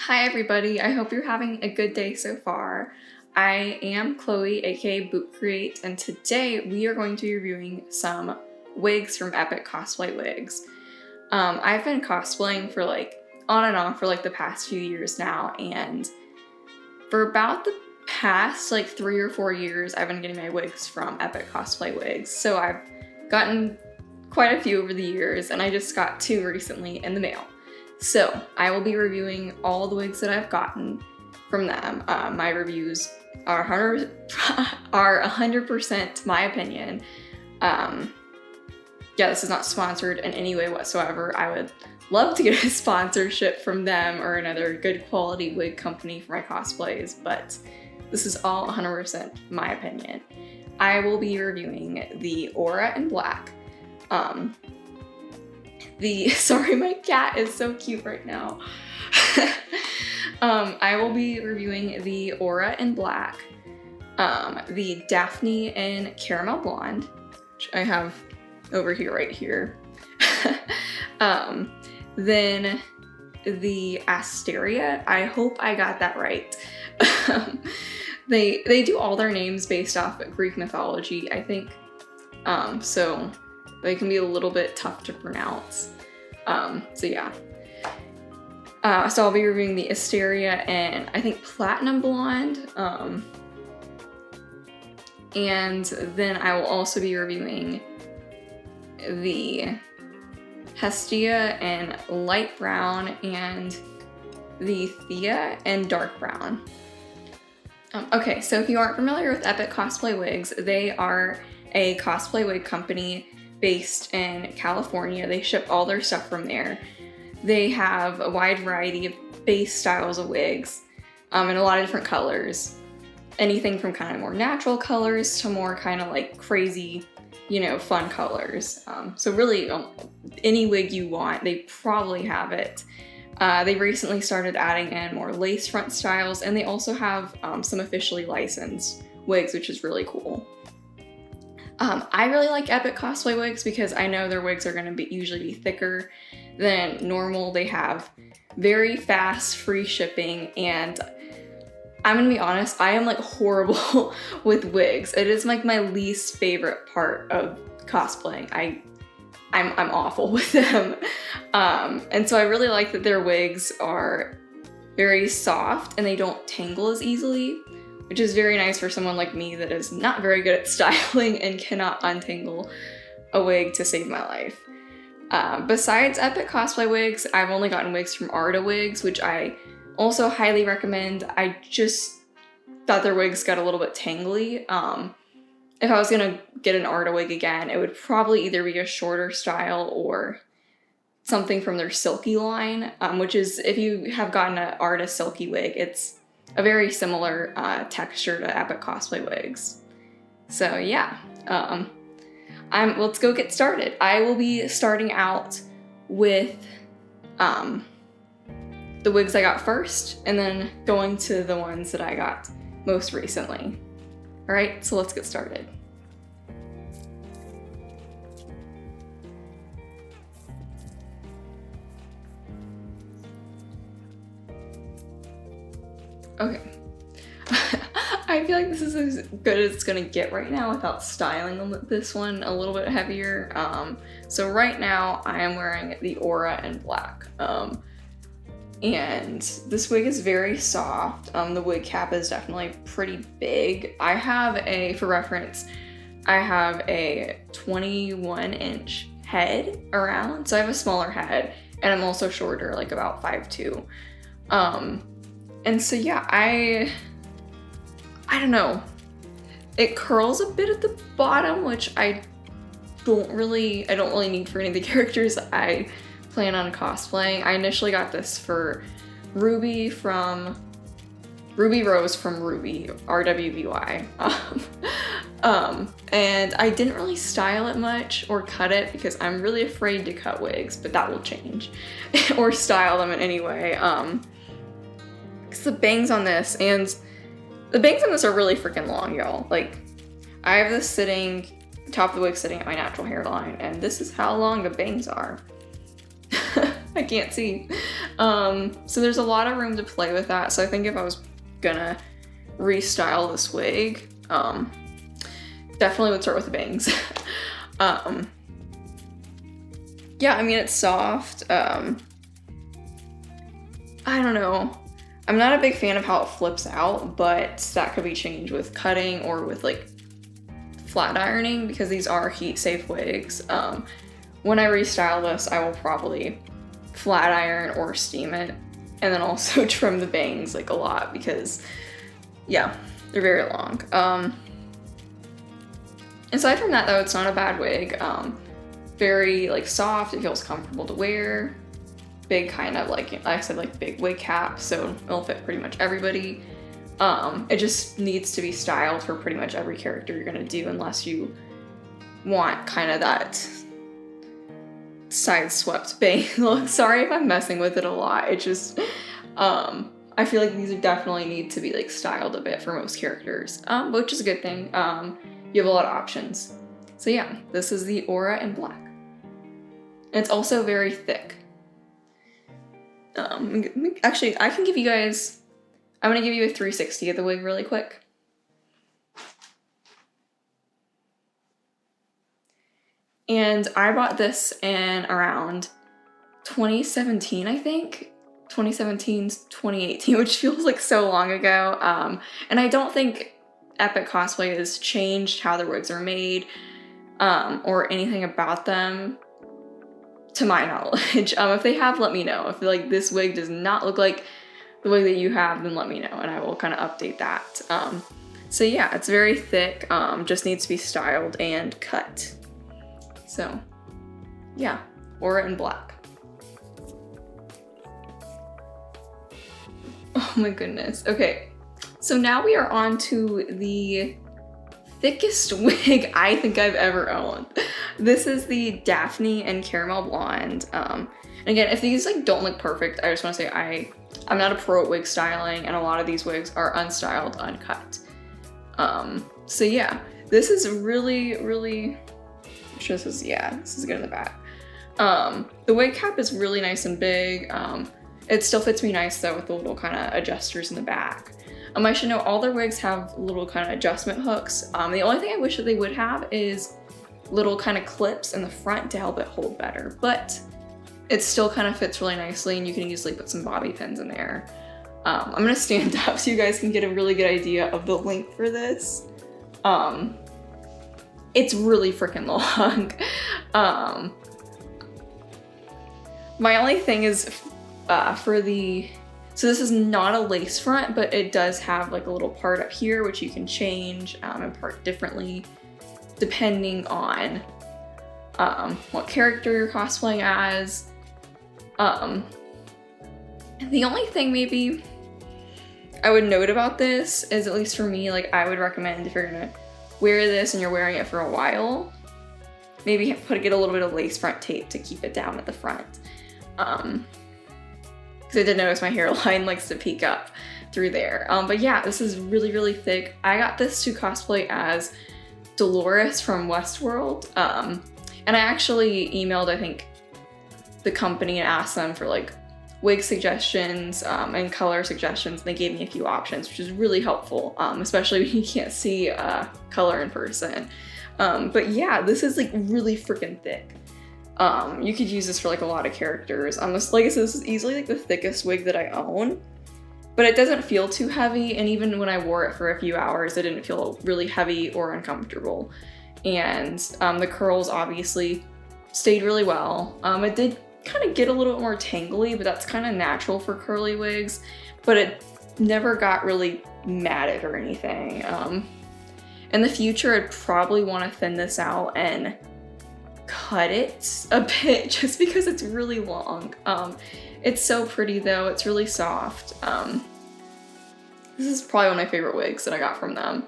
Hi everybody, I hope you're having a good day so far. I am Chloe, aka Boot Create, and today we are going to be reviewing some wigs from Epic Cosplay Wigs. I've been cosplaying for on and off for the past few years now, and for about the past 3 or 4 years I've been getting my wigs from Epic Cosplay Wigs. So I've gotten quite a few over the years, and I just got 2 recently in the mail. So I will be reviewing all the wigs that I've gotten from them. My reviews are 100% my opinion. Yeah, this is not sponsored in any way whatsoever. I would love to get a sponsorship from them or another good quality wig company for my cosplays, but this is all 100% my opinion. I will be reviewing the Aura in Black. Sorry, my cat is so cute right now. I will be reviewing the Aura in Black, the Daphne in Caramel Blonde, which I have over here, right here. Then the Astraea, I hope I got that right. They do all their names based off of Greek mythology, I think. So they can be a little bit tough to pronounce. So yeah. So I'll be reviewing the Astraea and I think Platinum Blonde. And then I will also be reviewing the Hestia in Light Brown and the Theia in Dark Brown. Okay, so if you aren't familiar with Epic Cosplay Wigs, they are a cosplay wig company based in California. They ship all their stuff from there. They have a wide variety of base styles of wigs in a lot of different colors. Anything from kind of more natural colors to more kind of crazy, fun colors. So really, any wig you want, they probably have it. They recently started adding in more lace front styles, and they also have some officially licensed wigs, which is really cool. I really like Epic Cosplay Wigs because I know their wigs are going to usually be thicker than normal. They have very fast free shipping, and I'm going to be honest, I am horrible with wigs. It is my least favorite part of cosplaying. I'm awful with them. And so I really like that their wigs are very soft and they don't tangle as easily, which is very nice for someone like me that is not very good at styling and cannot untangle a wig to save my life. Besides Epic Cosplay Wigs, I've only gotten wigs from Arta Wigs, which I also highly recommend. I just thought their wigs got a little bit tangly. If I was gonna get an Arta wig again, it would probably either be a shorter style or something from their Silky line, which is, if you have gotten an Arta Silky wig, it's a very similar texture to Epic Cosplay Wigs. So yeah, let's go get started. I will be starting out with the wigs I got first, and then going to the ones that I got most recently. All right, so let's get started. Okay. I feel like this is as good as it's gonna get right now without styling this one a little bit heavier. So right now I am wearing the Aura in Black. And this wig is very soft. The wig cap is definitely pretty big. For reference, I have a 21-inch head around, so I have a smaller head, and I'm also shorter, about 5'2". And so yeah, I don't know. It curls a bit at the bottom, which I don't really need for any of the characters I plan on cosplaying. I initially got this for Ruby Rose from Ruby, RWBY. And I didn't really style it much or cut it because I'm really afraid to cut wigs, but that will change. Or style them in any way. Because the bangs on this are really freaking long, y'all. I have this top of the wig sitting at my natural hairline, and this is how long the bangs are. I can't see. So there's a lot of room to play with that. So I think if I was gonna restyle this wig, definitely would start with the bangs. Yeah, I mean, it's soft. I don't know. I'm not a big fan of how it flips out, but that could be changed with cutting or with like flat ironing, because these are heat safe wigs. When I restyle this, I will probably flat iron or steam it, and then also trim the bangs like a lot, because yeah, they're very long. Aside from that though, it's not a bad wig. Very like soft, it feels comfortable to wear. Big kind of like I said, like big wig cap, so it'll fit pretty much everybody. It just needs to be styled for pretty much every character you're gonna do, unless you want kind of that side swept bang look. Sorry if I'm messing with it a lot. It just, I feel like these definitely need to be like styled a bit for most characters, which is a good thing. You have a lot of options. So yeah, this is the Aura in black. And it's also very thick. Actually, I can give you guys, I'm gonna give you a 360 of the wig really quick. And I bought this in around 2017, I think. 2017, 2018, which feels like so long ago. And I don't think Epic Cosplay has changed how the wigs are made, or anything about them, to my knowledge. If they have, let me know. If like this wig does not look like the wig that you have, then let me know and I will kind of update that. So yeah, it's very thick, just needs to be styled and cut. So yeah, Aura in black. Oh my goodness. Okay, so now we are on to the thickest wig I think I've ever owned. This is the Daphne and Caramel Blonde. And again, if these like don't look perfect, I just want to say I'm not a pro at wig styling, and a lot of these wigs are unstyled, uncut. So yeah, this is really, really, this is good in the back. The wig cap is really nice and big. It still fits me nice though, with the little kind of adjusters in the back. I should know all their wigs have little kind of adjustment hooks. The only thing I wish that they would have is little kind of clips in the front to help it hold better, but it still kind of fits really nicely, and you can easily put some bobby pins in there. I'm gonna stand up so you guys can get a really good idea of the length for this. It's really freaking long. My only thing is so this is not a lace front, but it does have like a little part up here which you can change and part differently depending on what character you're cosplaying as. The only thing maybe I would note about this is, at least for me, like I would recommend if you're gonna wear this and you're wearing it for a while, maybe get a little bit of lace front tape to keep it down at the front. Because I did notice my hairline likes to peek up through there. But yeah, this is really, really thick. I got this to cosplay as Dolores from Westworld. And I actually emailed, I think, the company and asked them for like wig suggestions and color suggestions. They gave me a few options, which is really helpful, especially when you can't see color in person. But yeah, this is like really freaking thick. You could use this for like a lot of characters. Like I said, this is easily like the thickest wig that I own, but it doesn't feel too heavy. And even when I wore it for a few hours, it didn't feel really heavy or uncomfortable. And the curls obviously stayed really well. It did kind of get a little bit more tangly, but that's kind of natural for curly wigs, but it never got really matted or anything. In the future, I'd probably want to thin this out and cut it a bit just because it's really long. It's so pretty though, it's really soft. This is probably one of my favorite wigs that I got from them.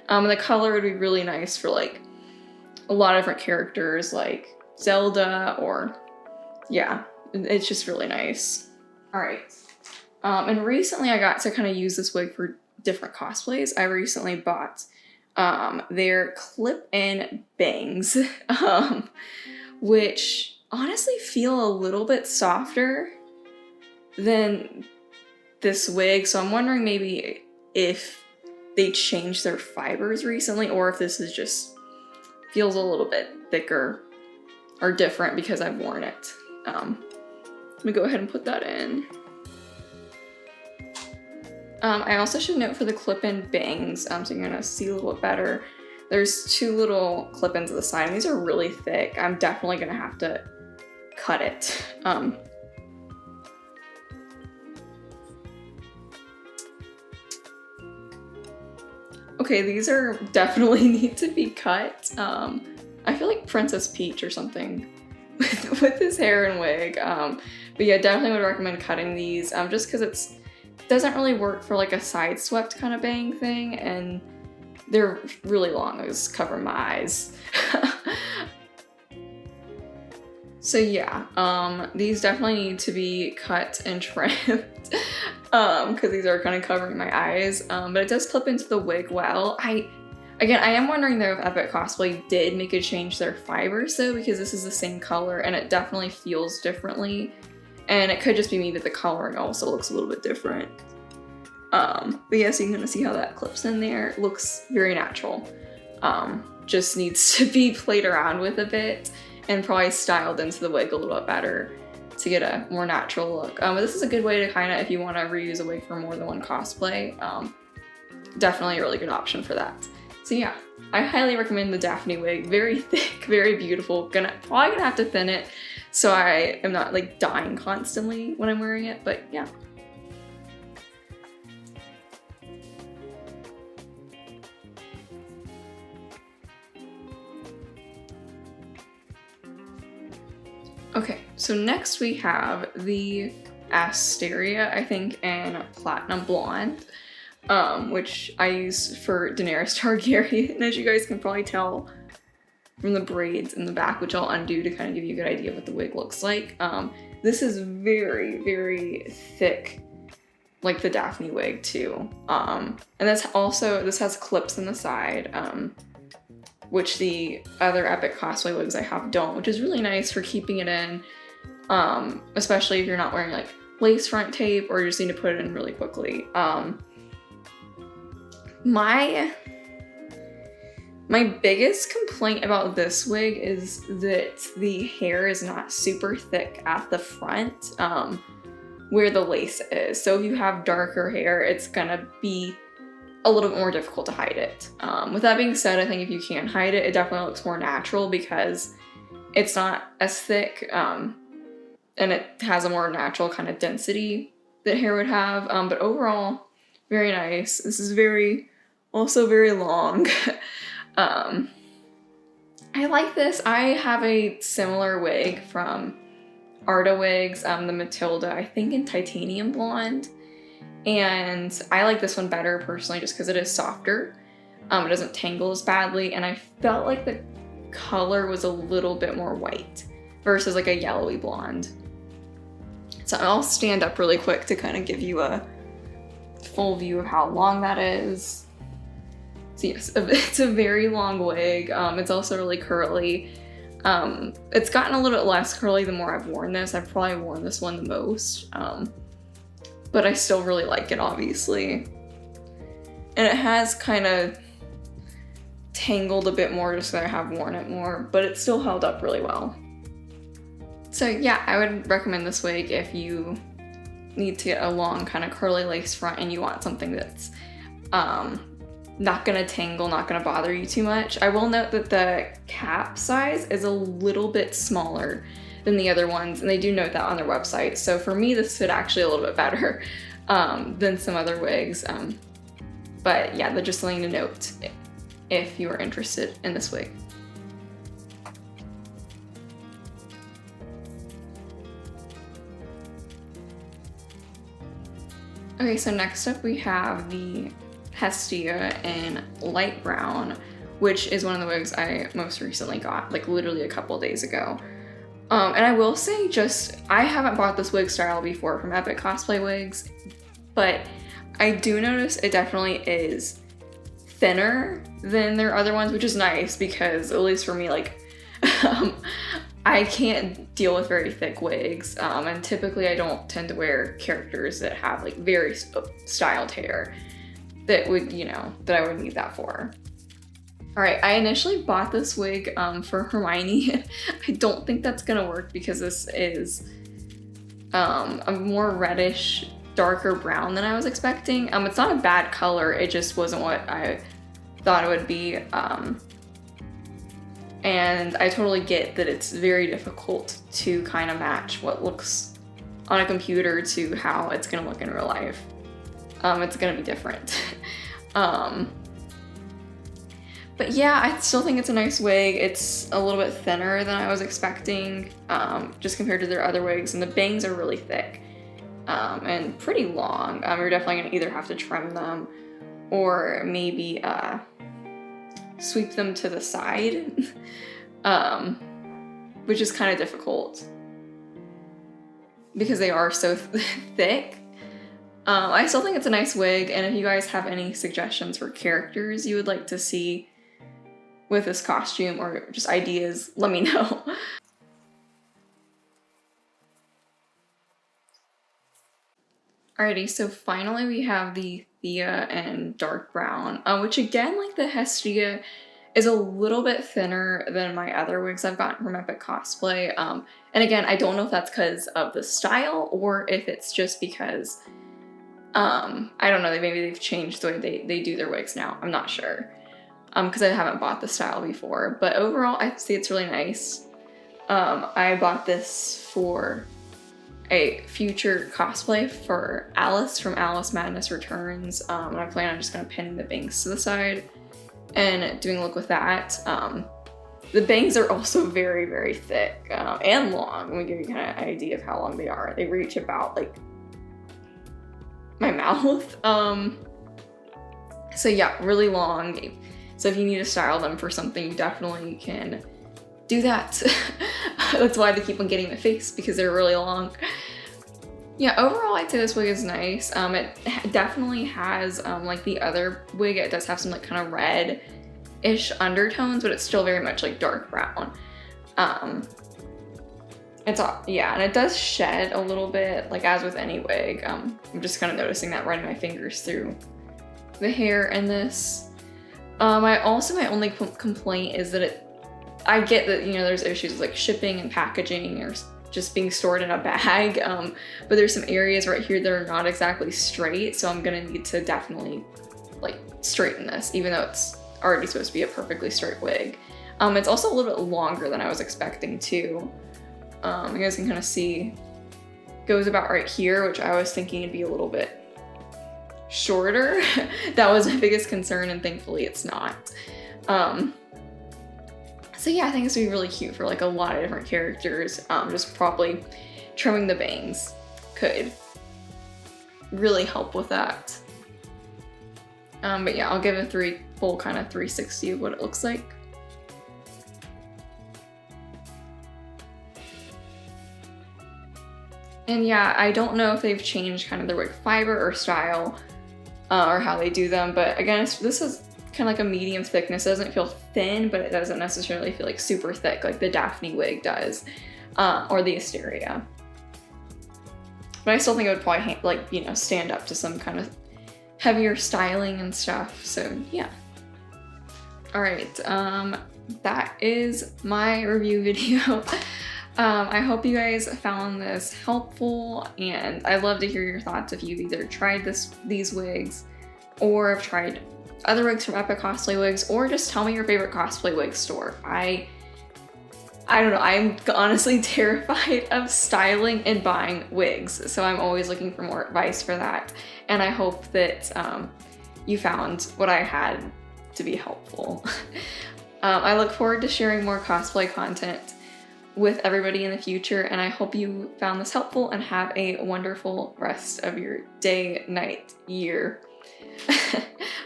And the color would be really nice for like a lot of different characters like Zelda, or yeah, it's just really nice. All right. And recently I got to kind of use this wig for different cosplays. I recently bought their clip-in bangs, which honestly feel a little bit softer than this wig. So I'm wondering maybe if they changed their fibers recently, or if this is just feels a little bit thicker or different because I've worn it. Let me go ahead and put that in. I also should note for the clip-in bangs, so you're gonna see a little bit better. There's 2 little clip-ins at the side, and these are really thick. I'm definitely gonna have to cut it. Okay, these are definitely need to be cut. I feel like Princess Peach or something with his hair and wig. But yeah, definitely would recommend cutting these just because it doesn't really work for like a side swept kind of bang thing, and they're really long. I was covering my eyes. So yeah, these definitely need to be cut and trimmed because these are kind of covering my eyes. But it does clip into the wig well. I am wondering though if Epic Cosplay did make a change to their fibers though, because this is the same color and it definitely feels differently. And it could just be me, but the coloring also looks a little bit different. But yeah, so you're gonna see how that clips in there. It looks very natural. Just needs to be played around with a bit and probably styled into the wig a little bit better to get a more natural look. But this is a good way to kind of, if you want to reuse a wig for more than one cosplay, definitely a really good option for that. So yeah, I highly recommend the Daphne wig. Very thick, very beautiful. Probably gonna have to thin it so I am not like dying constantly when I'm wearing it, but yeah. Okay, so next we have the Astraea, I think, in Platinum Blonde, which I use for Daenerys Targaryen, and as you guys can probably tell from the braids in the back, which I'll undo to kind of give you a good idea of what the wig looks like. This is very, very thick, like the Daphne wig too. And this has clips in the side, which the other Epic Cosplay wigs I have don't, which is really nice for keeping it in, especially if you're not wearing like lace front tape or you just need to put it in really quickly. My biggest complaint about this wig is that the hair is not super thick at the front, where the lace is. So if you have darker hair, it's gonna be a little bit more difficult to hide it. With that being said, I think if you can hide it, it definitely looks more natural because it's not as thick, and it has a more natural kind of density that hair would have. But overall, very nice. This is also very long. I like this. I have a similar wig from Arta Wigs, the Matilda, I think in Titanium Blonde. And I like this one better personally just because it is softer. It doesn't tangle as badly, and I felt like the color was a little bit more white versus like a yellowy blonde. So I'll stand up really quick to kind of give you a full view of how long that is. So yes, it's a very long wig. It's also really curly. It's gotten a little bit less curly the more I've worn this. I've probably worn this one the most. But I still really like it, obviously. And it has kind of tangled a bit more just because I have worn it more, but it still held up really well. So yeah, I would recommend this wig if you need to get a long kind of curly lace front and you want something that's not gonna tangle, not gonna bother you too much. I will note that the cap size is a little bit smaller than the other ones, and they do note that on their website. So for me, this fit actually a little bit better than some other wigs. But yeah, that's just something to note if you are interested in this wig. Okay, so next up we have the Hestia in light brown, which is one of the wigs I most recently got, like literally a couple days ago. And I will say I haven't bought this wig style before from Epic Cosplay Wigs, but I do notice it definitely is thinner than their other ones, which is nice because, at least for me, like, I can't deal with very thick wigs, and typically I don't tend to wear characters that have like very styled hair that would, you know, that I would need that for. All right, I initially bought this wig for Hermione. I don't think that's gonna work because this is a more reddish, darker brown than I was expecting. It's not a bad color, it just wasn't what I thought it would be. And I totally get that it's very difficult to kind of match what looks on a computer to how it's gonna look in real life. It's gonna be different. But yeah, I still think it's a nice wig. It's a little bit thinner than I was expecting, just compared to their other wigs, and the bangs are really thick and pretty long. You're definitely gonna either have to trim them or maybe sweep them to the side, which is kind of difficult because they are so thick. I still think it's a nice wig, and if you guys have any suggestions for characters you would like to see with this costume or just ideas, let me know. Alrighty, so finally we have the Theia and dark brown, which again, like the Hestia, is a little bit thinner than my other wigs I've gotten from Epic Cosplay. And again, I don't know if that's because of the style or if it's just because, I don't know, maybe they've changed the way they do their wigs now. I'm not sure, because I haven't bought the style before. But overall, I see it's really nice. I bought this for a future cosplay for Alice from Alice Madness Returns, and I plan on just kind of pinning the bangs to the side and doing a look with that. The bangs are also very, very thick and long. Let me give you kind of an idea of how long they are. They reach about like my mouth. So yeah, really long. So if you need to style them for something, you definitely can do that. That's why they keep on getting my face, because they're really long. Yeah, overall I'd say this wig is nice. It definitely has, like the other wig, it does have some like kind of red-ish undertones, but it's still very much like dark brown. Yeah, and it does shed a little bit, like as with any wig. I'm just kind of noticing that running my fingers through the hair in this. My only complaint is that I get that, you know, there's issues with like shipping and packaging or just being stored in a bag, but there's some areas right here that are not exactly straight, so I'm gonna need to definitely like straighten this, even though it's already supposed to be a perfectly straight wig. It's also a little bit longer than I was expecting too. You guys can kind of see, goes about right here, which I was thinking it'd be a little bit shorter. That was my biggest concern, and thankfully it's not. So yeah, I think this would be really cute for like a lot of different characters. Just probably trimming the bangs could really help with that. But yeah, I'll give a full kind of 360 of what it looks like. And yeah, I don't know if they've changed kind of their wig fiber or style or how they do them, but again, this is kind of like a medium thickness. It doesn't feel thin, but it doesn't necessarily feel like super thick like the Daphne wig does, or the Astraea. But I still think it would probably like, you know, stand up to some kind of heavier styling and stuff, so yeah. All right, that is my review video. I hope you guys found this helpful, and I'd love to hear your thoughts if you've either tried these wigs or have tried other wigs from Epic Cosplay Wigs, or just tell me your favorite cosplay wig store. I don't know, I'm honestly terrified of styling and buying wigs, so I'm always looking for more advice for that, and I hope that you found what I had to be helpful. I look forward to sharing more cosplay content with everybody in the future, and I hope you found this helpful and have a wonderful rest of your day, night, year.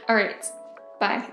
All right, bye.